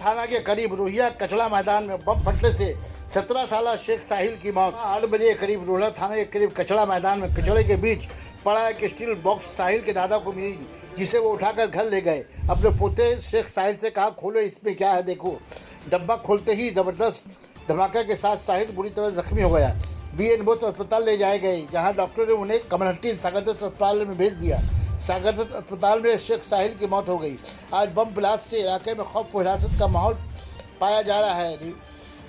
थाना के करीब रोहिया कचड़ा मैदान में बम फटने से 17 साल शेख साहिल की मौत। 8 बजे करीब रोहिया थाना के करीब कचड़ा मैदान में कचड़े के बीच पड़ा एक स्टील बॉक्स साहिल के दादा को मिली, जिसे वो उठाकर घर ले गए। अपने पोते शेख साहिल से कहा, खोलो इसमें क्या है देखो। डब्बा खोलते ही जबरदस्त धमाके के साथ साहिल बुरी तरह जख्मी हो गया। बीएन बोस अस्पताल ले जाए गए, जहां डॉक्टर ने उन्हें कमरहट्टी सागरदत्त अस्पताल में भेज दिया। सागरदत्त अस्पताल में शेख साहिल की मौत हो गई। आज बम ब्लास्ट से इलाके में खौफ व हिरासत का माहौल पाया जा रहा है।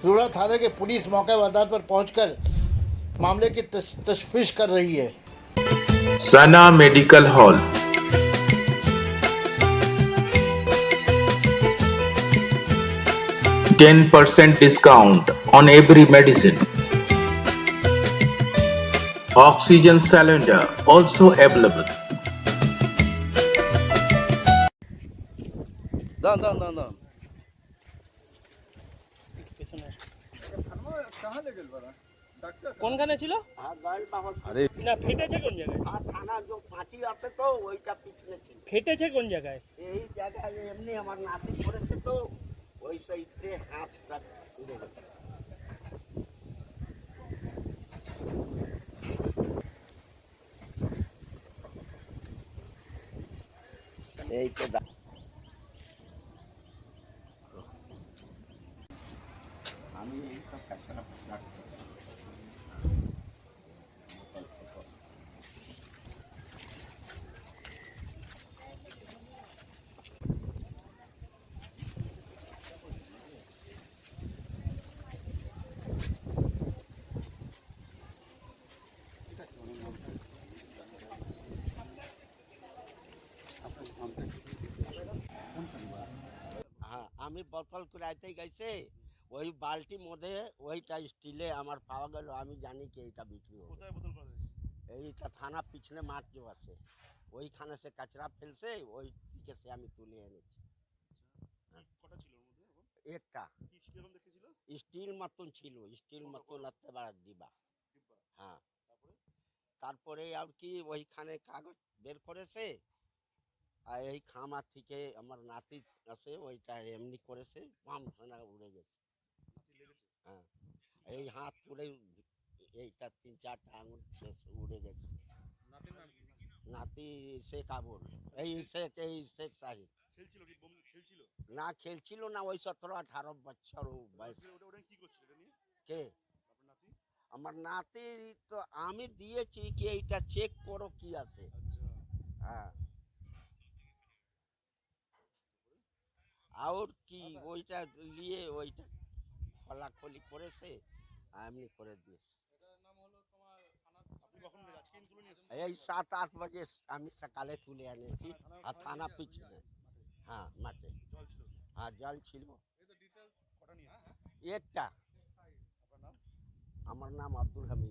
रोड़ा थाने के पुलिस मौके वारदात पर पहुंचकर मामले की तशफीश कर रही है। सना medical hall, %10 discount on every medicine. Oxygen cylinder also available. কোনখানে ছিল? আরে না ফেটেছে কোন জায়গায়? থানা যে পাঁচি আছে তো ওইটা পিছনে ছিল। ফেটেছে কোন জায়গায়? এই জায়গায় এমনি আমার নাতি পড়েছে তো ওই সাইডে হাতটা উড়ে গেছে। এই তো আমি এইসব কাজটা আমি বোতল কুড়াইতে গেছে ওই বালতি মধ্যে ওইটা স্টিলে আমার পাওয়া গেল। আমি জানি কি এইটা বিক্রি হবে। কোথায় বোতল করে? এইটা থানা পিছনে মাঠ যে আছে ওইখানে সে কাচরা ফেলছে, ওই থেকে সে আমি তুলে এনেছি। কটা ছিল ওর মধ্যে? একটা কি কিরকম দেখতে ছিল? স্টিল মতন ছিল, স্টিল মতন একেবারে দিবা। হ্যাঁ, তারপরে আর কি ওইখানে কাগজ বের করেছে আর এই খামা থেকে আমার নাতি আছে ওইটা এমনি করেছে, বাম সোনা উড়ে গেছে। হ্যাঁ, এই হাত পুড়ে এইটা 3-4টা আঙুল শেষ উড়ে গেছে। নাতি শেখ আবুল, এই শেখ সাহিল। খেলছিল কি? বম খেলছিল? না খেলছিল না, ওই 17-18 বছর বয়স। ওটা কি করছিল এটা নিয়ে? কে? আপনার নাতি? আমার নাতি তো আমি দিয়েছি কি এইটা চেক করো কি আছে। আচ্ছা, হ্যাঁ, আর কি ওইটা নিয়ে ওইটা খোলাখলি করেছে, এমনি করে দিয়েছে। আপনি কখন আজকে তুলে নিয়েছেন? এই 7-8 বাজে আমি সকালে তুলে এনেছি। আর থানা পিছনে, হ্যাঁ মাঠে। জল ছিল? হ্যাঁ জল ছিল। কটা নিয়ে আসছেন? একটা। আপনার নাম? আমার নাম আব্দুল হামিদ।